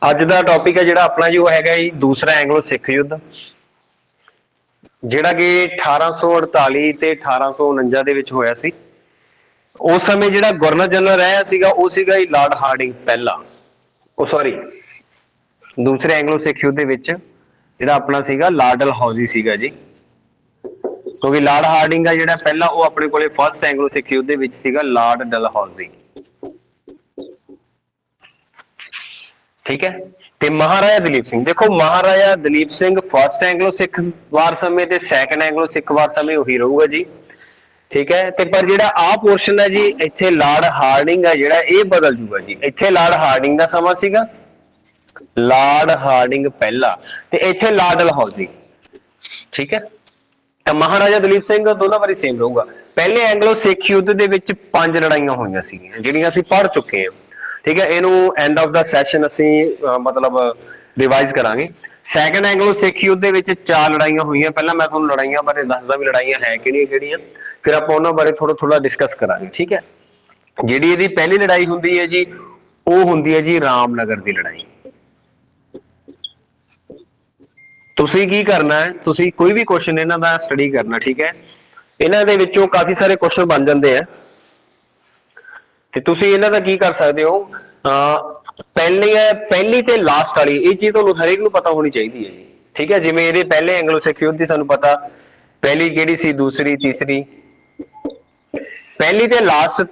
ਅੱਜ ਦਾ ਟੌਪਿਕ ਹੈ ਜਿਹੜਾ ਆਪਣਾ ਜੀ ਉਹ ਹੈਗਾ ਜੀ ਦੂਸਰਾ ਐਂਗਲੋ ਸਿੱਖ ਯੁੱਧ, ਜਿਹੜਾ ਕਿ 1848 ਤੇ 1849 ਦੇ ਵਿੱਚ ਹੋਇਆ ਸੀ। ਉਸ ਸਮੇਂ ਜਿਹੜਾ ਗਵਰਨਰ ਜਨਰਲ ਰਿਹਾ ਸੀਗਾ ਉਹ ਸੀਗਾ ਜੀ ਲਾਰਡ ਹਾਰਡਿੰਗ ਪਹਿਲਾ, ਉਹ ਸੌਰੀ ਦੂਸਰੇ ਐਂਗਲੋ ਸਿੱਖ ਯੁੱਧ ਦੇ ਵਿੱਚ ਜਿਹੜਾ ਆਪਣਾ ਸੀਗਾ ਲਾਰਡ ਡਲਹੌਜ਼ੀ ਸੀਗਾ ਜੀ, ਕਿਉਂਕਿ ਲਾਰਡ ਹਾਰਡਿੰਗ ਆ ਜਿਹੜਾ ਪਹਿਲਾ ਉਹ ਆਪਣੇ ਕੋਲੇ ਫਸਟ ਐਂਗਲੋ ਸਿੱਖ ਯੁੱਧ ਦੇ ਵਿੱਚ ਸੀਗਾ ਲਾਰਡ ਡਲਹੌਜ਼ੀ। ਠੀਕ ਹੈ। ਤੇ ਮਹਾਰਾਜਾ ਦਲੀਪ ਸਿੰਘ, ਦੇਖੋ ਮਹਾਰਾਜਾ ਦਲੀਪ ਸਿੰਘ ਫਸਟ ਐਂਗਲੋ ਸਿੱਖ ਵਾਰ ਸਮੇਂ ਤੇ ਸੈਕੰਡ ਐਂਗਲੋ ਸਿੱਖ ਵਾਰ ਸਮੇਂ ਉਹੀ ਰਹੂਗਾ ਜੀ। ਠੀਕ ਹੈ। ਤੇ ਪਰ ਜਿਹੜਾ ਆਹ ਪੋਰਸ਼ਨ ਹੈ ਜੀ ਇੱਥੇ ਲਾਰਡ ਹਾਰਡਿੰਗ ਆ ਜਿਹੜਾ ਇਹ ਬਦਲ ਜੂਗਾ ਜੀ। ਇੱਥੇ ਲਾਰਡ ਹਾਰਡਿੰਗ ਦਾ ਸਮਾਂ ਸੀਗਾ, ਲਾਰਡ ਹਾਰਡਿੰਗ ਪਹਿਲਾ, ਤੇ ਇੱਥੇ ਲਾਰਡ ਡਲਹੌਜ਼ੀ। ਠੀਕ ਹੈ। ਤਾਂ ਮਹਾਰਾਜਾ ਦਲੀਪ ਸਿੰਘ ਦੋਨਾਂ ਵਾਰੀ ਸੇਮ ਰਹੂਗਾ। ਪਹਿਲੇ ਐਂਗਲੋ ਸਿੱਖ ਯੁੱਧ ਦੇ ਵਿੱਚ 5 ਲੜਾਈਆਂ ਹੋਈਆਂ ਸੀਗੀਆਂ ਜਿਹੜੀਆਂ ਅਸੀਂ ਪੜ੍ਹ ਚੁੱਕੇ ਹਾਂ। ਠੀਕ ਹੈ। ਇਹਨੂੰ ਐਂਡ ਆਫ ਦਾ ਸੈਸ਼ਨ ਅਸੀਂ ਮਤਲਬ ਰਿਵਾਈਜ਼ ਕਰਾਂਗੇ। ਸੈਕੰਡ ਐਂਗਲੋ ਸਿੱਖ ਯੁੱਧ ਦੇ ਵਿੱਚ 4 ਲੜਾਈਆਂ ਹੋਈਆਂ। ਪਹਿਲਾਂ ਮੈਂ ਤੁਹਾਨੂੰ ਲੜਾਈਆਂ ਬਾਰੇ ਦੱਸਦਾ ਵੀ ਲੜਾਈਆਂ ਹੈ ਕਿਹੜੀਆਂ ਕਿਹੜੀਆਂ, ਫਿਰ ਆਪਾਂ ਉਹਨਾਂ ਬਾਰੇ ਥੋੜਾ ਡਿਸਕਸ ਕਰਾਂਗੇ। ਠੀਕ ਹੈ। ਜਿਹੜੀ ਇਹਦੀ ਪਹਿਲੀ ਲੜਾਈ ਹੁੰਦੀ ਹੈ ਜੀ ਉਹ ਹੁੰਦੀ ਹੈ ਜੀ ਰਾਮਨਗਰ ਦੀ ਲੜਾਈ। ਤੁਸੀਂ ਕੀ ਕਰਨਾ ਹੈ, ਤੁਸੀਂ ਕੋਈ ਵੀ ਕੁਐਸਚਨ ਇਹਨਾਂ ਦਾ ਸਟੱਡੀ ਕਰਨਾ। ਠੀਕ ਹੈ। ਇਹਨਾਂ ਦੇ ਵਿੱਚੋਂ ਕਾਫੀ ਸਾਰੇ ਕੁਐਸਚਨ ਬਣ ਜਾਂਦੇ ਆ ਤੇ ਤੁਸੀਂ ਇਹਨਾਂ ਦਾ ਕੀ ਕਰ ਸਕਦੇ ਹੋ, ਪਹਿਲੀ ਤੇ ਲਾਸਟ ਵਾਲੀ ਇਹ ਚੀਜ਼ ਤੁਹਾਨੂੰ ਹਰੇਕ ਨੂੰ ਪਤਾ ਹੋਣੀ ਚਾਹੀਦੀ ਹੈ ਜੀ। ਠੀਕ ਹੈ। ਜਿਵੇਂ ਇਹਦੇ ਪਹਿਲੇ ਐਂਗਲੋ ਸਿੱਖ ਯੁੱਧ ਦੀ ਸਾਨੂੰ ਪਤਾ ਪਹਿਲੀ ਕਿਹੜੀ ਸੀ, ਦੂਸਰੀ, ਤੀਸਰੀ, ਪਹਿਲੀ ਤੇ ਲਾਸਟ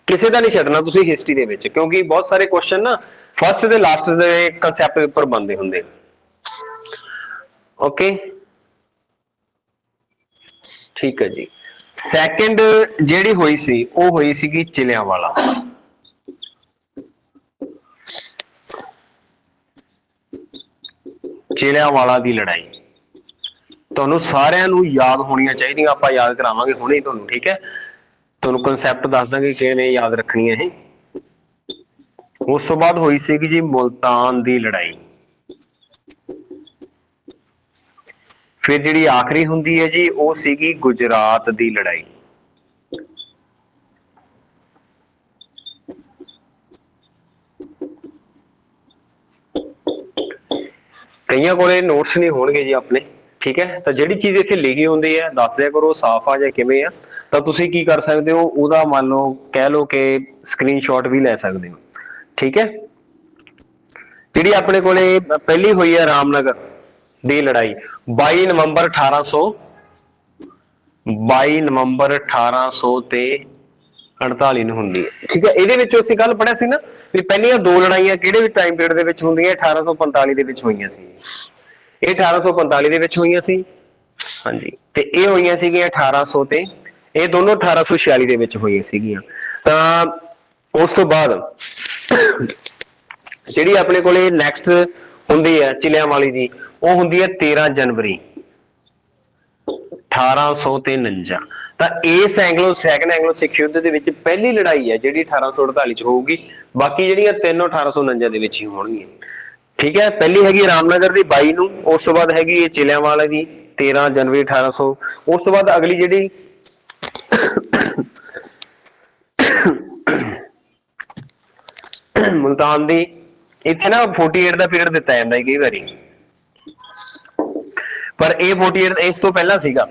ਕਿਸੇ ਦਾ ਨਹੀਂ ਛੱਡਣਾ ਤੁਸੀਂ ਹਿਸਟਰੀ ਦੇ ਵਿੱਚ, ਕਿਉਂਕਿ ਬਹੁਤ ਸਾਰੇ ਕੁਐਸਚਨ ਨਾ ਫਸਟ ਤੇ ਲਾਸਟ ਦੇ ਕਨਸੈਪਟ ਦੇ ਉੱਪਰ ਬਣਦੇ ਹੁੰਦੇ। ਓਕੇ, ਠੀਕ ਹੈ ਜੀ। ਸੈਕਿੰਡ ਜਿਹੜੀ ਹੋਈ ਸੀ ਉਹ ਹੋਈ ਸੀਗੀ ਚਿਲਿਆਂਵਾਲਾ। ਚਿਲਿਆਂਵਾਲਾ ਦੀ ਲੜਾਈ ਤੁਹਾਨੂੰ ਸਾਰਿਆਂ ਨੂੰ ਯਾਦ ਹੋਣੀਆਂ ਚਾਹੀਦੀਆਂ, ਆਪਾਂ ਯਾਦ ਕਰਾਵਾਂਗੇ ਹੁਣੇ ਤੁਹਾਨੂੰ। ਠੀਕ ਹੈ। ਤੁਹਾਨੂੰ ਕਨਸੈਪਟ ਦੱਸ ਦਾਂਗੇ ਕਿਵੇਂ ਯਾਦ ਰੱਖਣੀਆਂ ਇਹ। ਉਸ ਤੋਂ ਬਾਅਦ ਹੋਈ ਸੀਗੀ ਜੀ ਮੁਲਤਾਨ ਦੀ ਲੜਾਈ। ਫਿਰ ਜਿਹੜੀ ਆਖਰੀ ਹੁੰਦੀ ਹੈ ਜੀ ਉਹ ਸੀਗੀ ਗੁਜਰਾਤ ਦੀ ਲੜਾਈ। ਕਈਆਂ ਕੋਲੇ ਨੋਟਸ ਨਹੀਂ ਹੋਣਗੇ ਜੀ ਆਪਣੇ। ਠੀਕ ਹੈ। ਤਾਂ ਜਿਹੜੀ ਚੀਜ਼ ਇੱਥੇ ਲਿਖੀ ਹੁੰਦੀ ਹੈ ਦੱਸ ਦਿਆ ਕਰੋ ਸਾਫ਼ ਆ ਜਾਂ ਕਿਵੇਂ ਆ। ਤਾਂ ਤੁਸੀਂ ਕੀ ਕਰ ਸਕਦੇ ਹੋ ਉਹਦਾ ਮੰਨ ਲਓ ਕਹਿ ਲਓ ਕਿ ਸਕਰੀਨਸ਼ਾਟ ਵੀ ਲੈ ਸਕਦੇ ਹੋ। ਠੀਕ ਹੈ। ਜਿਹੜੀ ਆਪਣੇ ਕੋਲੇ ਪਹਿਲੀ ਹੋਈ ਹੈ ਰਾਮਨਗਰ ਦੀ ਲੜਾਈ 22 ਨਵੰਬਰ 1800 ਤੇ 48 ਨੂੰ ਹੁੰਦੀ ਹੈ। ਠੀਕ ਹੈ। ਇਹਦੇ ਵਿੱਚ ਅਸੀਂ ਕੱਲ ਪੜ੍ਹਿਆ ਸੀ ਨਾ ਵੀ ਪਹਿਲੀਆਂ 2 ਲੜਾਈਆਂ ਕਿਹੜੇ ਵੀ ਟਾਈਮ ਪੀਰੀਅਡ ਦੇ ਵਿੱਚ ਹੁੰਦੀਆਂ, 1845 ਦੇ ਵਿੱਚ ਹੋਈਆਂ ਸੀ। ਇਹ 1845 ਦੇ ਵਿੱਚ ਹੋਈਆਂ ਸੀ, ਹਾਂਜੀ। ਤੇ ਇਹ ਹੋਈਆਂ ਸੀਗੀਆਂ 1800 ਤੇ, ਇਹ ਦੋਨੋਂ 1846 ਦੇ ਵਿੱਚ ਹੋਈਆਂ ਸੀਗੀਆਂ। ਤਾਂ ਉਸ ਤੋਂ ਬਾਅਦ ਜਿਹੜੀ ਆਪਣੇ ਕੋਲੇ ਨੈਕਸਟ ਹੁੰਦੀ ਹੈ ਚਿਲਿਆਂਵਾਲੀ ਦੀ ਉਹ ਹੁੰਦੀ ਹੈ 13 ਜਨਵਰੀ 1853। ਤਾਂ ਇਸ ਸੈਕੰਡ ਐਂਗਲੋ ਸਿੱਖ ਯੁੱਧ ਦੇ ਵਿੱਚ ਪਹਿਲੀ ਲੜਾਈ ਹੈ ਜਿਹੜੀ 1848 ਚ ਹੋਊਗੀ। ਬਾਕੀ ਜਿਹੜੀਆਂ ਤਿੰਨੋਂ 1849 ਦੇ ਵਿੱਚ ਹੀ ਹੋਣਗੀਆਂ। ਠੀਕ ਹੈ। ਪਹਿਲੀ ਹੈਗੀ ਰਾਮਨਗਰ ਦੀ 22 ਨੂੰ, ਉਸ ਤੋਂ ਬਾਅਦ ਹੈਗੀ ਇਹ ਚਿਲਿਆਂਵਾਲਾ ਦੀ 13 ਜਨਵਰੀ 1800। ਉਸ ਤੋਂ ਬਾਅਦ ਅਗਲੀ ਜਿਹੜੀ ਮੁਲਤਾਨ ਦੀ, ਇੱਥੇ ਨਾ 48 ਦਾ ਪੀਰੀਅਡ ਦਿੱਤਾ ਜਾਂਦਾ ਹੈ ਕਈ ਵਾਰੀ, ਪਰ ਇਹ 48 ਇਸ ਤੋਂ ਪਹਿਲਾਂ ਸੀਗਾ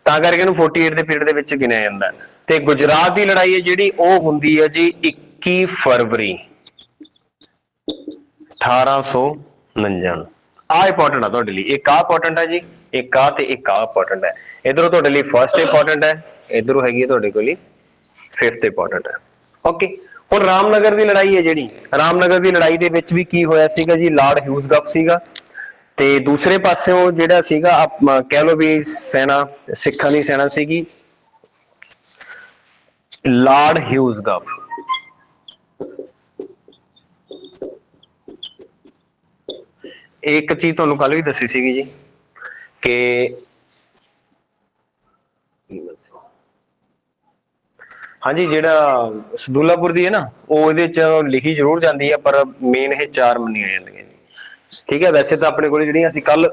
ਤਾਂ ਕਰਕੇ ਇਹਨੂੰ 48 ਦੇ ਪੀਰੀਅਡ ਦੇ ਵਿੱਚ ਗਿਣਿਆ ਜਾਂਦਾ। ਤੇ ਗੁਜਰਾਤ ਦੀ ਲੜਾਈ ਹੈ ਜਿਹੜੀ ਉਹ ਹੁੰਦੀ ਹੈ ਜੀ 21 ਫਰਵਰੀ 1849। ਆਹ ਇੰਪੋਰਟੈਂਟ ਆ ਤੁਹਾਡੇ ਲਈ, ਇੱਕ ਆਹ ਇੰਪੋਰਟੈਂਟ ਹੈ ਜੀ, ਇੱਕ ਆਹ ਤੇ ਇੱਕ ਆਹ ਇੰਪੋਰਟੈਂਟ ਹੈ। ਇਧਰੋਂ ਤੁਹਾਡੇ ਲਈ ਫਸਟ ਇੰਪੋਰਟੈਂਟ ਹੈ, ਇਧਰੋਂ ਹੈਗੀ ਹੈ ਤੁਹਾਡੇ ਕੋਲ 5th ਇੰਪੋਰਟੈਂਟ ਹੈ। ਓਕੇ, ਹੁਣ ਰਾਮਨਗਰ ਦੀ ਲੜਾਈ ਹੈ ਜਿਹੜੀ, ਰਾਮਨਗਰ ਦੀ ਲੜਾਈ ਦੇ ਵਿੱਚ ਵੀ ਕੀ ਹੋਇਆ ਸੀਗਾ ਜੀ, ਲਾਰਡ ਹਿਊਜ਼ਗਫ ਸੀਗਾ ਤੇ ਦੂਸਰੇ ਪਾਸਿਓਂ ਜਿਹੜਾ ਸੀਗਾ ਕਹਿ ਲਓ ਵੀ ਸੈਨਾ, ਸਿੱਖਾਂ ਦੀ ਸੈਨਾ ਸੀਗੀ ਲਾਰਡ ਹਿਊਜ਼ਗਫ। ਇੱਕ ਚੀਜ਼ ਤੁਹਾਨੂੰ ਕੱਲ ਵੀ ਦੱਸੀ ਸੀਗੀ ਜੀ ਕਿ ਹਾਂਜੀ ਜਿਹੜਾ ਸਦੂਲਾਪੁਰ ਦੀ ਹੈ ਨਾ ਉਹ ਇਹਦੇ ਚ ਲਿਖੀ ਜ਼ਰੂਰ ਜਾਂਦੀ ਹੈ ਪਰ ਮੇਨ ਇਹ 4 ਮੰਨੀਆਂ ਜਾਂਦੀਆਂ ਜੀ। ਠੀਕ ਹੈ। ਵੈਸੇ ਤਾਂ ਆਪਣੇ ਕੋਲ ਜਿਹੜੀਆਂ ਅਸੀਂ ਕੱਲ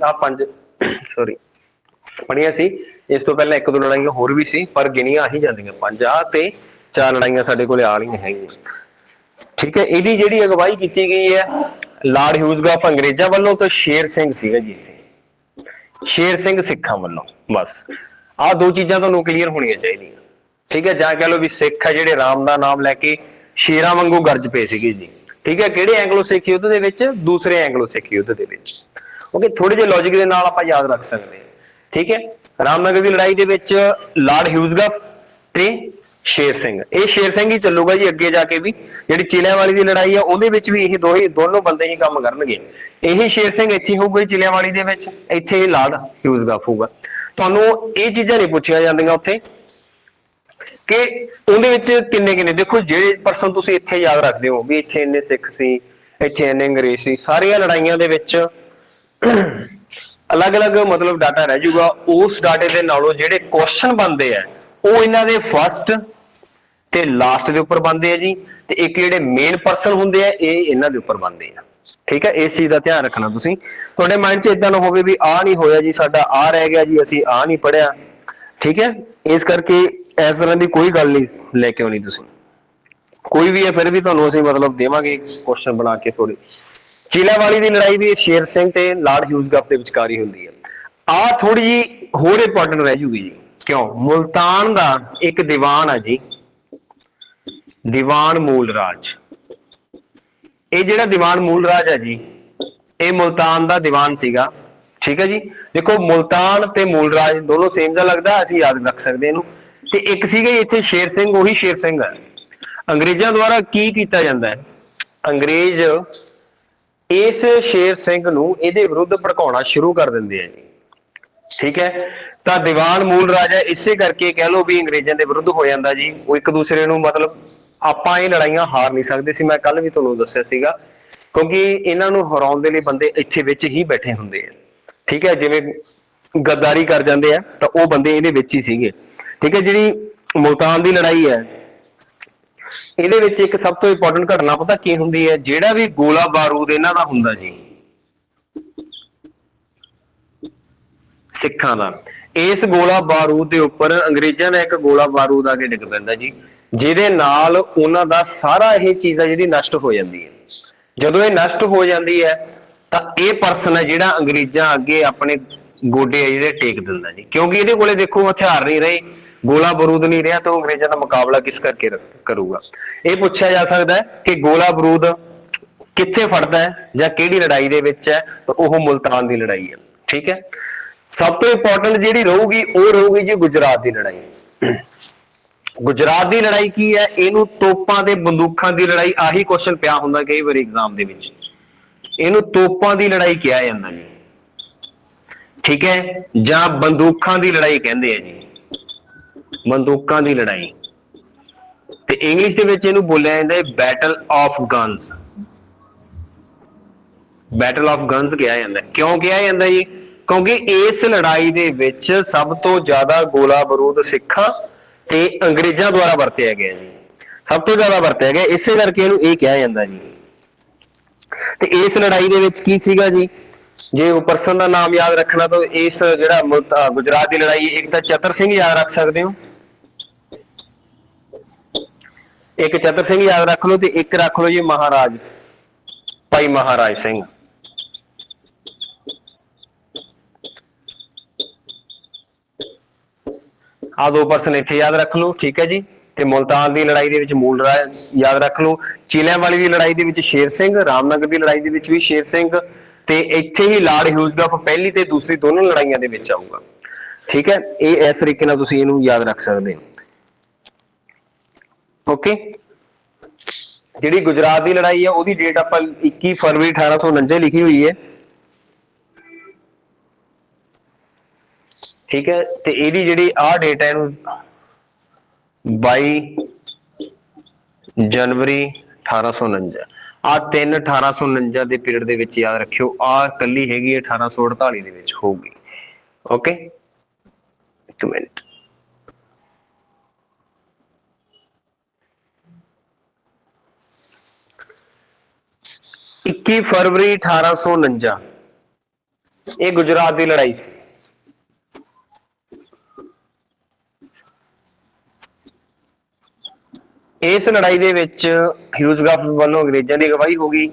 ਆਹ 5 ਪੜ੍ਹੀਆਂ ਸੀ, ਇਸ ਤੋਂ ਪਹਿਲਾਂ 1-2 ਲੜਾਈਆਂ ਹੋਰ ਵੀ ਸੀ ਪਰ ਗਿਣੀਆਂ ਆਹੀ ਜਾਂਦੀਆਂ 5 ਆ ਤੇ 4 ਲੜਾਈਆਂ ਸਾਡੇ ਕੋਲ ਆ ਰਹੀਆਂ ਹੈਗੀਆਂ। ਠੀਕ ਹੈ। ਇਹਦੀ ਜਿਹੜੀ ਅਗਵਾਈ ਕੀਤੀ ਗਈ ਹੈ ਲਾਰਡ ਹਿਊਜ਼ਗਾਫ ਅੰਗਰੇਜ਼ਾਂ ਵੱਲੋਂ ਤੇ ਸ਼ੇਰ ਸਿੰਘ ਸੀਗਾ ਜੀ ਇੱਥੇ, ਸ਼ੇਰ ਸਿੰਘ ਸਿੱਖਾਂ ਵੱਲੋਂ। ਬਸ ਆਹ ਦੋ ਚੀਜ਼ਾਂ ਤੁਹਾਨੂੰ ਕਲੀਅਰ ਹੋਣੀਆਂ ਚਾਹੀਦੀਆਂ, ਠੀਕ ਹੈ। ਜਾਂ ਕਹਿ ਲਓ ਵੀ ਸਿੱਖ ਆ ਜਿਹੜੇ ਰਾਮ ਦਾ ਨਾਮ ਲੈ ਕੇ ਸ਼ੇਰਾਂ ਵਾਂਗੂ ਗਰਜ ਪਏ ਸੀਗੇ ਜੀ, ਠੀਕ ਹੈ। ਕਿਹੜੇ ਐਂਗਲੋ ਸਿੱਖ ਯੁੱਧ ਦੇ ਵਿੱਚ? ਦੂਸਰੇ ਐਂਗਲੋ ਸਿੱਖ ਯੁੱਧ ਦੇ ਵਿੱਚ। ਓਕੇ, ਥੋੜੇ ਜਿਹੇ ਲੌਜਿਕ ਦੇ ਨਾਲ ਆਪਾਂ ਯਾਦ ਰੱਖ ਸਕਦੇ ਹਾਂ, ਠੀਕ ਹੈ। ਰਾਮਨਗਰ ਦੀ ਲੜਾਈ ਦੇ ਵਿੱਚ ਲਾਰਡ ਹਿਊਜ਼ਗਾਫ ਤੇ ਸ਼ੇਰ ਸਿੰਘ, ਇਹ ਸ਼ੇਰ ਸਿੰਘ ਹੀ ਚੱਲੂਗਾ ਜੀ ਅੱਗੇ ਜਾ ਕੇ ਵੀ। ਜਿਹੜੀ ਚਿਲਿਆਂਵਾਲੀ ਦੀ ਲੜਾਈ ਆ ਉਹਦੇ ਵਿੱਚ ਵੀ ਇਹ ਦੋਨੋਂ ਬੰਦੇ ਹੀ ਕੰਮ ਕਰਨਗੇ। ਇਹ ਸ਼ੇਰ ਸਿੰਘ ਇੱਥੇ ਹੋਊਗਾ ਚਿਲਿਆਂਵਾਲੀ ਦੇ ਵਿੱਚ, ਇੱਥੇ ਇਹ ਲਾਰਡ ਹਿਊਜ਼ਗਾਫ ਹੋਊਗਾ। ਤੁਹਾਨੂੰ ਇਹ ਚੀਜ਼ਾਂ ਨਹੀਂ ਪੁੱਛੀਆਂ ਜਾਂਦੀਆਂ ਉੱਥੇ ਕਿ ਉਹਦੇ ਵਿੱਚ ਕਿੰਨੇ ਕਿੰਨੇ। ਦੇਖੋ ਜਿਹੜੇ ਪਰਸਨ ਤੁਸੀਂ ਇੱਥੇ ਯਾਦ ਰੱਖਦੇ ਹੋ ਵੀ ਇੱਥੇ ਇੰਨੇ ਸਿੱਖ ਸੀ, ਇੱਥੇ ਇੰਨੇ ਅੰਗਰੇਜ਼ ਸੀ, ਸਾਰੀਆਂ ਲੜਾਈਆਂ ਦੇ ਵਿੱਚ ਅਲੱਗ-ਅਲੱਗ ਮਤਲਬ ਡਾਟਾ ਰਹਿ ਜਾਊਗਾ। ਉਸ ਡਾਟੇ ਦੇ ਨਾਲੋਂ ਜਿਹੜੇ ਕੁਐਸਚਨ ਬਣਦੇ ਆ ਉਹ ਇਹਨਾਂ ਦੇ ਫਸਟ ਤੇ ਲਾਸਟ ਦੇ ਉੱਪਰ ਬਣਦੇ ਆ ਜੀ, ਤੇ ਇੱਕ ਜਿਹੜੇ ਮੇਨ ਪਰਸਨ ਹੁੰਦੇ ਆ ਇਹ ਇਹਨਾਂ ਦੇ ਉੱਪਰ ਬਣਦੇ ਆ, ਠੀਕ ਹੈ। ਇਸ ਚੀਜ਼ ਦਾ ਧਿਆਨ ਰੱਖਣਾ ਤੁਸੀਂ। ਤੁਹਾਡੇ ਮਾਈਂਡ 'ਚ ਇਦਾਂ ਨਾ ਹੋਵੇ ਵੀ ਆਹ ਨਹੀਂ ਹੋਇਆ ਜੀ, ਸਾਡਾ ਆਹ ਰਹਿ ਗਿਆ ਜੀ, ਅਸੀਂ ਆਹ ਨਹੀਂ ਪੜ੍ਹਿਆ, ਠੀਕ ਹੈ। ਇਸ ਕਰਕੇ ਇਸ ਤਰ੍ਹਾਂ ਦੀ ਕੋਈ ਗੱਲ ਨਹੀਂ ਲੈ ਕੇ ਆਉਣੀ ਤੁਸੀਂ, ਕੋਈ ਵੀ ਹੈ ਫਿਰ ਵੀ ਤੁਹਾਨੂੰ ਅਸੀਂ ਮਤਲਬ ਦੇਵਾਂਗੇ ਕੁਐਸਚਨ ਬਣਾ ਕੇ ਥੋੜੀ। ਚਿਲਿਆਂਵਾਲੀ ਦੀ ਲੜਾਈ ਵੀ ਸ਼ੇਰ ਸਿੰਘ ਤੇ ਲਾਰਡ ਹਿਊਜ਼ਗਾਫ ਦੇ ਵਿਚਕਾਰ ਹੀ ਹੁੰਦੀ ਹੈ। ਆਹ ਥੋੜੀ ਜੀ ਹੋਰ ਇੰਪੋਰਟੈਂਟ ਰਹਿ ਜੂਗੀ ਜੀ, ਕਿਉਂ? ਮੁਲਤਾਨ ਦਾ ਇੱਕ ਦੀਵਾਨ ਆ ਜੀ, ਦੀਵਾਨ ਮੂਲ ਰਾਜ। ਇਹ ਜਿਹੜਾ ਦੀਵਾਨ ਮੂਲ ਰਾਜ ਹੈ ਜੀ, ਇਹ ਮੁਲਤਾਨ ਦਾ ਦੀਵਾਨ ਸੀਗਾ, ਠੀਕ ਹੈ ਜੀ। ਦੇਖੋ ਮੁਲਤਾਨ ਤੇ ਮੂਲ ਰਾਜ ਦੋਨੋਂ ਸੇਮ ਜਿਹਾ ਲੱਗਦਾ, ਅਸੀਂ ਯਾਦ ਰੱਖ ਸਕਦੇ ਇਹਨੂੰ। ਤੇ ਇੱਕ ਸੀਗਾ ਇੱਥੇ ਸ਼ੇਰ ਸਿੰਘ, ਉਹੀ ਸ਼ੇਰ ਸਿੰਘ ਹੈ। ਅੰਗਰੇਜ਼ਾਂ ਦੁਆਰਾ ਕੀ ਕੀਤਾ ਜਾਂਦਾ ਹੈ? ਅੰਗਰੇਜ਼ ਇਸ ਸ਼ੇਰ ਸਿੰਘ ਨੂੰ ਇਹਦੇ ਵਿਰੁੱਧ ਭੜਕਾਉਣਾ ਸ਼ੁਰੂ ਕਰ ਦਿੰਦੇ ਆ ਜੀ, ਠੀਕ ਹੈ। ਤਾਂ ਦੀਵਾਨ ਮੂਲ ਰਾਜ ਹੈ, ਇਸੇ ਕਰਕੇ ਕਹਿ ਲਓ ਵੀ ਅੰਗਰੇਜ਼ਾਂ ਦੇ ਵਿਰੁੱਧ ਹੋ ਜਾਂਦਾ ਜੀ। ਉਹ ਇੱਕ ਦੂਸਰੇ ਨੂੰ ਮਤਲਬ ਆਪਾਂ ਇਹ ਲੜਾਈਆਂ ਹਾਰ ਨਹੀਂ ਸਕਦੇ ਸੀ, ਮੈਂ ਕੱਲ ਵੀ ਤੁਹਾਨੂੰ ਦੱਸਿਆ ਸੀਗਾ, ਕਿਉਂਕਿ ਇਹਨਾਂ ਨੂੰ ਹਰਾਉਣ ਦੇ ਲਈ ਬੰਦੇ ਇੱਥੇ ਵਿੱਚ ਹੀ ਬੈਠੇ ਹੁੰਦੇ ਆ, ਠੀਕ ਹੈ। ਜਿਵੇਂ ਗੱਦਾਰੀ ਕਰ ਜਾਂਦੇ ਆ ਤਾਂ ਉਹ ਬੰਦੇ ਇਹਦੇ ਵਿੱਚ ਹੀ ਸੀਗੇ, ਠੀਕ ਹੈ। ਜਿਹੜੀ ਮੁਲਤਾਨ ਦੀ ਲੜਾਈ ਹੈ ਇਹਦੇ ਵਿੱਚ ਇੱਕ ਸਭ ਤੋਂ ਇੰਪੋਰਟੈਂਟ ਘਟਨਾ ਪਤਾ ਕੀ ਹੁੰਦੀ ਹੈ? ਜਿਹੜਾ ਵੀ ਗੋਲਾ ਬਾਰੂਦ ਇਹਨਾਂ ਦਾ ਹੁੰਦਾ ਜੀ, ਸਿੱਖਾਂ ਦਾ, ਇਸ ਗੋਲਾ ਬਾਰੂਦ ਦੇ ਉੱਪਰ ਅੰਗਰੇਜ਼ਾਂ ਦਾ ਇੱਕ ਗੋਲਾ ਬਾਰੂਦ ਆ ਕੇ ਡਿੱਗ ਪੈਂਦਾ ਜੀ, ਜਿਹਦੇ ਨਾਲ ਉਹਨਾਂ ਦਾ ਸਾਰਾ ਇਹ ਚੀਜ਼ ਆ ਜਿਹੜੀ ਨਸ਼ਟ ਹੋ ਜਾਂਦੀ ਹੈ। ਜਦੋਂ ਇਹ ਨਸ਼ਟ ਹੋ ਜਾਂਦੀ ਹੈ ਤਾਂ ਇਹ ਪਰਸਨ ਹੈ ਜਿਹੜਾ ਅੰਗਰੇਜ਼ਾਂ ਅੱਗੇ ਆਪਣੇ ਗੋਡੇ ਆ ਜਿਹੜੇ ਟੇਕ ਦਿੰਦਾ ਜੀ, ਕਿਉਂਕਿ ਇਹਦੇ ਕੋਲੇ ਦੇਖੋ ਹਥਿਆਰ ਨਹੀਂ ਰਹੇ, ਗੋਲਾ ਬਾਰੂਦ ਨਹੀਂ ਰਿਹਾ, ਤਾਂ ਅੰਗਰੇਜ਼ਾਂ ਦਾ ਮੁਕਾਬਲਾ ਕਿਸ ਕਰਕੇ ਕਰੂਗਾ। ਇਹ ਪੁੱਛਿਆ ਜਾ ਸਕਦਾ ਹੈ ਕਿ ਗੋਲਾ ਬਾਰੂਦ ਕਿੱਥੇ ਫੜਦਾ ਹੈ ਜਾਂ ਕਿਹੜੀ ਲੜਾਈ ਦੇ ਵਿੱਚ ਹੈ, ਤਾਂ ਉਹ ਮੁਲਤਾਨ ਦੀ ਲੜਾਈ ਹੈ, ਠੀਕ ਹੈ। ਸਭ ਤੋਂ ਇੰਪੋਰਟੈਂਟ ਜਿਹੜੀ ਰਹੂਗੀ ਉਹ ਰਹੂਗੀ ਜੀ ਗੁਜਰਾਤ ਦੀ ਲੜਾਈ। ਗੁਜਰਾਤ ਦੀ ਲੜਾਈ ਕੀ ਹੈ? ਇਹਨੂੰ ਤੋਪਾਂ ਤੇ ਬੰਦੂਕਾਂ ਦੀ ਲੜਾਈ, ਆਹੀ ਕੁਐਸਚਨ ਪਿਆ ਹੁੰਦਾ ਕਈ ਵਾਰੀ ਐਗਜ਼ਾਮ ਦੇ ਵਿੱਚ। ਇਹਨੂੰ ਤੋਪਾਂ ਦੀ ਲੜਾਈ ਕਿਹਾ ਜਾਂਦਾ ਜੀ, ਠੀਕ ਹੈ, ਜਾਂ ਬੰਦੂਕਾਂ ਦੀ ਲੜਾਈ ਕਹਿੰਦੇ ਆ ਜੀ, ਬੰਦੂਕਾਂ ਦੀ ਲੜਾਈ। ਤੇ ਇੰਗਲਿਸ਼ ਦੇ ਵਿੱਚ ਇਹਨੂੰ ਬੋਲਿਆ ਜਾਂਦਾ ਹੈ battle of guns. Battle of guns ਕਿਹਾ ਜਾਂਦਾ। ਕਿਉਂ ਕਿਹਾ ਜਾਂਦਾ ਜੀ? ਕਿਉਂਕਿ ਇਸ ਲੜਾਈ ਦੇ ਵਿੱਚ ਸਭ ਤੋਂ ਜ਼ਿਆਦਾ ਗੋਲਾ ਬਾਰੂਦ ਸਿੱਖਾਂ ਤੇ ਅੰਗਰੇਜ਼ਾਂ ਦੁਆਰਾ ਵਰਤਿਆ ਗਿਆ ਜੀ, ਸਭ ਤੋਂ ਜ਼ਿਆਦਾ ਵਰਤਿਆ ਗਿਆ, ਇਸੇ ਕਰਕੇ ਇਹਨੂੰ ਇਹ ਕਿਹਾ ਜਾਂਦਾ ਜੀ। ਤੇ ਇਸ ਲੜਾਈ ਦੇ ਵਿੱਚ ਕੀ ਸੀਗਾ ਜੀ? ਜੇ ਉਹ ਪਰਸਨ ਦਾ ਨਾਮ ਯਾਦ ਰੱਖਣਾ ਤਾਂ ਇਸ ਜਿਹੜਾ ਗੁਜਰਾਤ ਦੀ ਲੜਾਈ, ਇੱਕ ਤਾਂ ਚਤਰ ਸਿੰਘ ਯਾਦ ਰੱਖ ਸਕਦੇ ਹੋ, ਇੱਕ ਚਤਰ ਸਿੰਘ ਯਾਦ ਰੱਖ ਲਓ, ਤੇ ਇੱਕ ਰੱਖ ਲਓ ਜੀ ਮਹਾਰਾਜ ਭਾਈ ਮਹਾਰਾਜ ਸਿੰਘ। ਆਹ ਦੋ ਪਰਸਨ ਇੱਥੇ ਯਾਦ ਰੱਖ ਲਓ, ਠੀਕ ਹੈ ਜੀ। ਤੇ ਮੁਲਤਾਨ ਦੀ ਲੜਾਈ ਦੇ ਵਿੱਚ ਮੂਲ ਰਾਜ ਯਾਦ ਰੱਖ ਲਓ, ਚਿਲਿਆਂਵਾਲੀ ਦੀ ਲੜਾਈ ਦੇ ਵਿੱਚ ਸ਼ੇਰ ਸਿੰਘ, ਰਾਮਨਗਰ ਦੀ ਲੜਾਈ ਦੇ ਵਿੱਚ ਵੀ ਸ਼ੇਰ ਸਿੰਘ, ਤੇ ਇੱਥੇ ਹੀ ਲਾਰਡ ਹਿਊਜ਼ਗਾਫ ਪਹਿਲੀ ਤੇ ਦੂਸਰੀ ਦੋਨੋਂ ਲੜਾਈਆਂ ਦੇ ਵਿੱਚ ਆਊਗਾ, ਠੀਕ ਹੈ। ਇਹ ਇਸ ਤਰੀਕੇ ਨਾਲ ਤੁਸੀਂ ਇਹਨੂੰ ਯਾਦ ਰੱਖ ਸਕਦੇ ਹੋ, ਓਕੇ। ਜਿਹੜੀ ਗੁਜਰਾਤ ਦੀ ਲੜਾਈ ਹੈ ਉਹਦੀ ਡੇਟ ਆਪਾਂ 21 ਫਰਵਰੀ 1849 ਲਿਖੀ ਹੋਈ ਹੈ, ਠੀਕ ਹੈ। ਤੇ ਇਹਦੀ ਜਿਹੜੀ ਆਹ ਡੇਟ ਹੈ ਇਹਨੂੰ 22 ਜਨਵਰੀ 1849, ਆਹ 3 1849 ਦੇ ਪੀਰੀਅਡ ਦੇ ਵਿੱਚ ਯਾਦ ਰੱਖਿਓ। ਆਹ ਕੱਲੀ ਹੈਗੀ 1848 ਦੇ ਵਿੱਚ ਹੋਊਗੀ, ਓਕੇ। ਇੱਕ ਮਿੰਟ, ਇੱਕੀ ਫਰਵਰੀ 1849 ਇਹ ਗੁਜਰਾਤ ਦੀ ਲੜਾਈ ਸੀ। ਇਸ ਲੜਾਈ ਦੇ ਵਿੱਚ ਹਿਊਜ਼ਗਾਫ ਵੱਲੋਂ ਅੰਗਰੇਜ਼ਾਂ ਦੀ ਅਗਵਾਈ ਹੋ ਗਈ,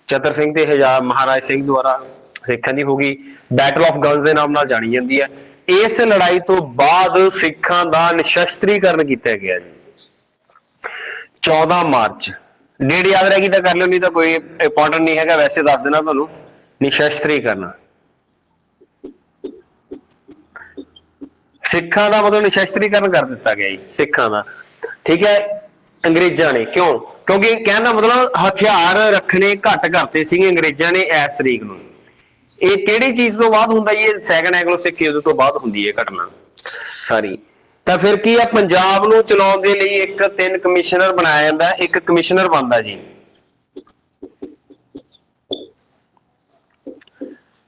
ਚਤਰ ਸਿੰਘ ਤੇ ਮਹਾਰਾਜ ਸਿੰਘ ਦੁਆਰਾ ਸਿੱਖਾਂ ਦੀ ਹੋ ਗਈ। ਬੈਟਲ ਆਫ ਗਨਸ ਦੇ ਨਾਮ ਨਾਲ ਜਾਣੀ ਜਾਂਦੀ ਹੈ। ਇਸ ਲੜਾਈ ਤੋਂ ਬਾਅਦ ਸਿੱਖਾਂ ਦਾ ਨਿਸ਼ਸਤਰੀਕਰਨ ਕੀਤਾ ਗਿਆ ਜੀ 14 ਮਾਰਚ। ਡੇਟ ਯਾਦ ਰਹੇਗੀ ਤਾਂ ਕਰ ਲਿਓ, ਨਹੀਂ ਤਾਂ ਕੋਈ ਇੰਪੋਰਟੈਂਟ ਨਹੀਂ ਹੈਗਾ, ਵੈਸੇ ਦੱਸ ਦੇਣਾ ਤੁਹਾਨੂੰ। ਨਿਸ਼ਸਤਰੀਕਰਨ ਸਿੱਖਾਂ ਦਾ ਮਤਲਬ ਨਿਸ਼ਸਤਰੀਕਰਨ ਕਰ ਦਿੱਤਾ ਗਿਆ ਜੀ ਸਿੱਖਾਂ ਦਾ, ਠੀਕ ਹੈ, ਅੰਗਰੇਜ਼ਾਂ ਨੇ। ਕਿਉਂ? ਕਿਉਂਕਿ ਕਹਿਣ ਦਾ ਮਤਲਬ ਹਥਿਆਰ ਰੱਖਣੇ ਘੱਟ ਕਰਤੇ ਸੀਗੇ ਅੰਗਰੇਜ਼ਾਂ ਨੇ ਇਸ ਤਰੀਕ ਨੂੰ। ਇਹ ਕਿਹੜੀ ਚੀਜ਼ ਤੋਂ ਬਾਅਦ ਹੁੰਦਾ ਜੀ? ਇਹ ਸੈਕੰਡ ਐਂਗਲੋ ਸਿੱਖ ਯੁੱਧ ਤੋਂ ਬਾਅਦ ਹੁੰਦੀ ਹੈ ਘਟਨਾ ਸਾਰੀ। ਤਾਂ ਫਿਰ ਕੀ ਆ, ਪੰਜਾਬ ਨੂੰ ਚਲਾਉਣ ਦੇ ਲਈ ਇੱਕ 3 ਕਮਿਸ਼ਨਰ ਬਣਾਇਆ ਜਾਂਦਾ, ਇੱਕ ਕਮਿਸ਼ਨਰ ਬਣਦਾ ਜੀ,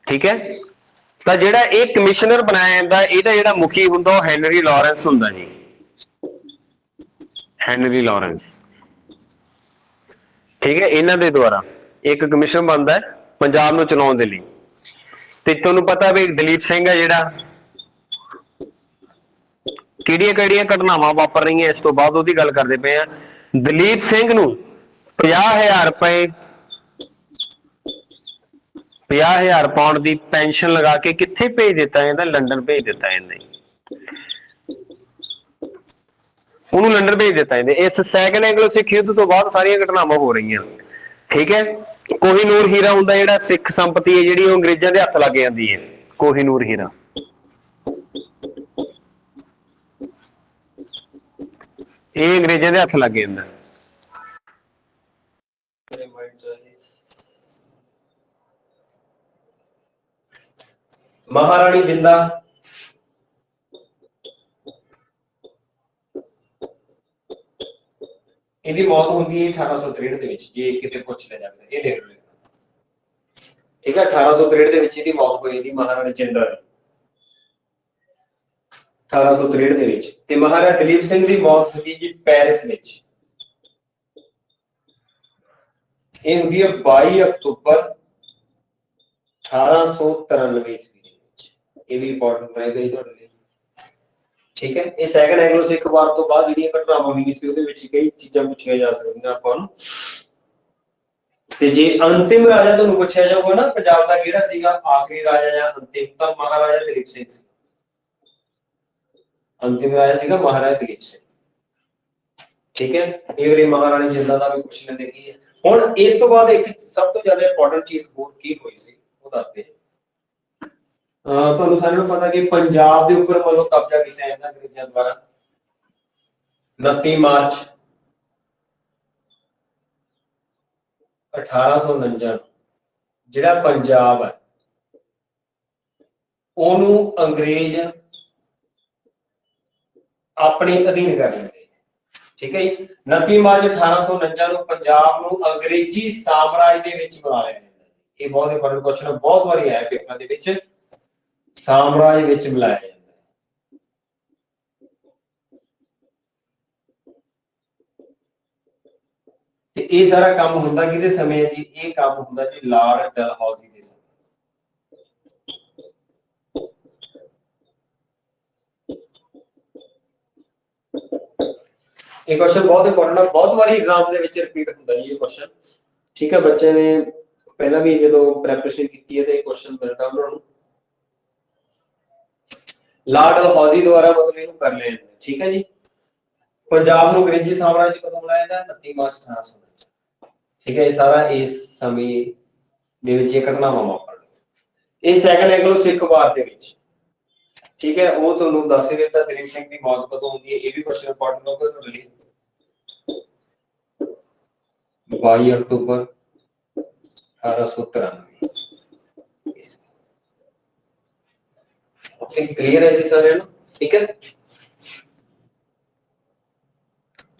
ਠੀਕ ਹੈ। ਤਾਂ ਜਿਹੜਾ ਇਹ ਕਮਿਸ਼ਨਰ ਬਣਾਇਆ ਜਾਂਦਾ, ਇਹਦਾ ਜਿਹੜਾ ਮੁਖੀ ਹੁੰਦਾ ਉਹ ਹੈਨਰੀ ਲਾਰੈਂਸ ਹੁੰਦਾ ਜੀ, ਹੈਨਰੀ ਲਾਰੈਂਸ, ਠੀਕ ਹੈ। ਇਹਨਾਂ ਦੇ ਦੁਆਰਾ ਇੱਕ ਕਮਿਸ਼ਨ ਬਣਦਾ ਹੈ ਪੰਜਾਬ ਨੂੰ ਚਲਾਉਣ ਦੇ ਲਈ। ਤੇ ਤੁਹਾਨੂੰ ਪਤਾ ਵੀ ਦਲੀਪ ਸਿੰਘ ਹੈ ਜਿਹੜਾ, ਕਿਹੜੀਆਂ ਕਿਹੜੀਆਂ ਘਟਨਾਵਾਂ ਵਾਪਰ ਰਹੀਆਂ ਇਸ ਤੋਂ ਬਾਅਦ ਉਹਦੀ ਗੱਲ ਕਰਦੇ ਪਏ ਆ। ਦਲੀਪ ਸਿੰਘ ਨੂੰ 50,000 ਰੁਪਏ 50,000 ਪਾਉਂਡ ਦੀ ਪੈਨਸ਼ਨ ਲਗਾ ਕੇ ਕਿੱਥੇ ਭੇਜ ਦਿੱਤਾ ਜਾਂਦਾ? ਲੰਡਨ ਭੇਜ ਦਿੱਤਾ ਜਾਂਦਾ, ਉਹਨੂੰ ਲੰਡਨ ਭੇਜ ਦਿੱਤਾ ਜਾਂਦਾ। ਇਸ ਸੈਕੰਡ ਐਂਗਲੋ ਸਿੱਖ ਯੁੱਧ ਤੋਂ ਬਾਅਦ ਸਾਰੀਆਂ ਘਟਨਾਵਾਂ ਹੋ ਰਹੀਆਂ, ਠੀਕ ਹੈ। ਕੋਹੀਨੂਰ ਹੀਰਾ ਹੁੰਦਾ ਜਿਹੜਾ ਸਿੱਖ ਸੰਪਤੀ ਹੈ ਜਿਹੜੀ ਉਹ ਅੰਗਰੇਜ਼ਾਂ ਦੇ ਹੱਥ ਲੱਗ ਜਾਂਦੀ ਹੈ। ਕੋਹੀਨੂਰ ਹੀਰਾ ਇਹ ਅੰਗਰੇਜ਼ਾਂ ਦੇ ਹੱਥ ਲੱਗ ਜਾਂਦਾ। ਮਹਾਰਾਣੀ ਜਿੰਦਾ ਇਹਦੀ ਮੌਤ ਹੁੰਦੀ ਹੈ 1863 ਦੇ ਵਿੱਚ, ਜੇ ਕਿਤੇ ਪੁੱਛ ਲਿਆ ਜਾਵੇ ਇਹ ਦੇਖ ਲਓ, ਠੀਕ ਹੈ। 1863 ਦੇ ਵਿੱਚ ਇਹਦੀ ਮੌਤ ਹੋਈ ਇਹਦੀ ਮਹਾਰਾਣੀ ਜਿੰਦਾ ਦੀ, 1863 ਦੇ ਵਿੱਚ। ਤੇ ਮਹਾਰਾਜਾ ਦਲੀਪ ਸਿੰਘ ਦੀ ਮੌਤ ਹੋਈ ਜੀ ਪੈਰਿਸ ਵਿੱਚ, ਇਹ ਹੁੰਦੀ ਹੈ 22 ਅਕਤੂਬਰ 1893 ਈਸਵੀ ਦੇ ਵਿੱਚ। ਇਹ ਵੀ ਇੰਪੋਰਟੈਂਟ ਰਹੇਗਾ ਜੀ ਤੁਹਾਡੇ ਲਈ, ਠੀਕ ਹੈ। ਇਹ ਸੈਕੰਡ ਐਂਗਲੋ ਸਿੱਖ ਵਾਰ ਤੋਂ ਬਾਅਦ ਜਿਹੜੀਆਂ ਘਟਨਾਵਾਂ ਹੋਈਆਂ ਸੀ ਉਹਦੇ ਵਿੱਚ ਕਈ ਚੀਜ਼ਾਂ ਪੁੱਛੀਆਂ ਜਾ ਸਕਦੀਆਂ ਆਪਾਂ ਨੂੰ। ਤੇ ਜੇ ਅੰਤਿਮ ਰਾਜਾ ਤੁਹਾਨੂੰ ਪੁੱਛਿਆ ਜਾਊਗਾ ਨਾ ਪੰਜਾਬ ਦਾ ਕਿਹੜਾ ਸੀਗਾ ਆਖਰੀ ਰਾਜਾ ਜਾਂ ਅੰਤਿਮ, ਤਾਂ ਮਹਾਰਾਜਾ ਦਲੀਪ ਸਿੰਘ ਸੀ। ਅੰਤਿਮ ਰਾਜਾ ਸੀਗਾ ਮਹਾਰਾਜਾ ਦਲੀਪ ਸਿੰਘ, ਠੀਕ ਹੈ। ਇਹ ਵਾਰੀ ਮਹਾਰਾਣੀ ਜਿੰਦਾ ਦਾ ਵੀ ਪੁੱਛ ਲੈਂਦੇ ਕੀ ਹੈ। ਹੁਣ ਇਸ ਤੋਂ ਬਾਅਦ ਇੱਕ ਸਭ ਤੋਂ ਜ਼ਿਆਦਾ ਇੰਪੋਰਟੈਂਟ ਚੀਜ਼ ਹੋਰ ਕੀ ਹੋਈ ਸੀ ਉਹ ਦੱਸਦੇ। ਤੁਹਾਨੂੰ ਸਾਰਿਆਂ ਨੂੰ ਪਤਾ ਕਿ ਪੰਜਾਬ ਦੇ ਉੱਪਰ ਵੱਲੋਂ ਕਬਜ਼ਾ ਕੀਤਾ ਜਾਂਦਾ ਅੰਗਰੇਜ਼ਾਂ ਦੁਆਰਾ 29 ਮਾਰਚ 1849 ਜਿਹੜਾ ਪੰਜਾਬ ਹੈ ਉਹਨੂੰ ਅੰਗਰੇਜ਼ ਆਪਣੇ ਅਧੀਨ ਕਰ ਲੈਂਦੇ, ਠੀਕ ਹੈ ਜੀ। 29 ਮਾਰਚ 1849 ਨੂੰ ਪੰਜਾਬ ਨੂੰ ਅੰਗਰੇਜ਼ੀ ਸਾਮਰਾਜ ਦੇ ਵਿੱਚ ਬਣਾ ਲਿਆ ਜਾਂਦਾ। ਇਹ ਬਹੁਤ ਇੰਪੋਰਟੈਂਟ ਕੁਐਸਚਨ ਹੈ, ਬਹੁਤ ਵਾਰੀ ਆਇਆ ਪੇਪਰਾਂ ਦੇ ਵਿੱਚ। ਸਾਮਰਾਜ ਵਿੱਚ ਮਿਲਾਇਆ ਜਾਂਦਾ ਹੈ, ਤੇ ਇਹ ਸਾਰਾ ਕੰਮ ਹੁੰਦਾ ਕਿਹਦੇ ਸਮੇਂ ਜੀ? ਇਹ ਕੰਮ ਹੁੰਦਾ ਜੀ ਲਾਰਡ ਡਲਹੌਜ਼ੀ ਦੇ ਸਮੇਂ। ਇਹ ਕੁਐਸਚਨ ਬਹੁਤ ਇੰਪੋਰਟੈਂਟ ਹੈ, ਬਹੁਤ ਵਾਰੀ ਐਗਜ਼ਾਮ ਦੇ ਵਿੱਚ ਰਿਪੀਟ ਹੁੰਦਾ ਜੀ ਇਹ ਕੁਐਸਚਨ, ਠੀਕ ਹੈ। ਬੱਚੇ ਨੇ ਪਹਿਲਾਂ ਵੀ ਜਦੋਂ ਪ੍ਰੈਪਰੇਸ਼ਨ ਕੀਤੀ ਹੈ ਤੇ ਇਹ ਕੁਐਸਚਨ ਮਿਲਦਾ ਉਹਨਾਂ ਨੂੰ। ਲਾਰਡ ਡਲਹੌਜ਼ੀ ਦੁਆਰਾ ਮਤਲਬ ਇਹਨੂੰ ਕਰ ਲਿਆ ਜਾਂਦਾ, ਠੀਕ ਹੈ ਜੀ। ਪੰਜਾਬ ਨੂੰ ਅੰਗਰੇਜ਼ੀ ਸਾਮਰਾਜ ਕਦੋਂ ਬਣਾਇਆ ਜਾਂਦਾ? 29 ਮਾਰਚ 1849, ਠੀਕ ਹੈ। ਇਹ ਸਾਰਾ ਇਸ ਸਮੇਂ ਦੇ ਵਿੱਚ ਇਹ ਘਟਨਾਵਾਂ ਵਾਪਰੀਆਂ। ਇਹ ਸੈਕੰਡ ਐਂਗਲੋ ਸਿੱਖ ਵਾਰ ਦੇ ਵਿੱਚ, ਠੀਕ ਹੈ। ਉਹ ਤੁਹਾਨੂੰ ਦੱਸ ਹੀ ਦਿੱਤਾ। ਦਲੀਪ ਸਿੰਘ ਦੀ ਮੌਤ ਕਦੋਂ ਹੁੰਦੀ ਹੈ ਇਹ ਵੀ ਕੁਐਸਚਨ ਇੰਪੋਰਟੈਂਟ ਹੋਊਗਾ ਤੁਹਾਡੇ ਲਈ। 22 ਅਕਤੂਬਰ 1893। ਓਕੇ, ਕਲੀਅਰ ਹੈ ਜੀ ਸਾਰਿਆਂ ਨੂੰ, ਠੀਕ ਹੈ।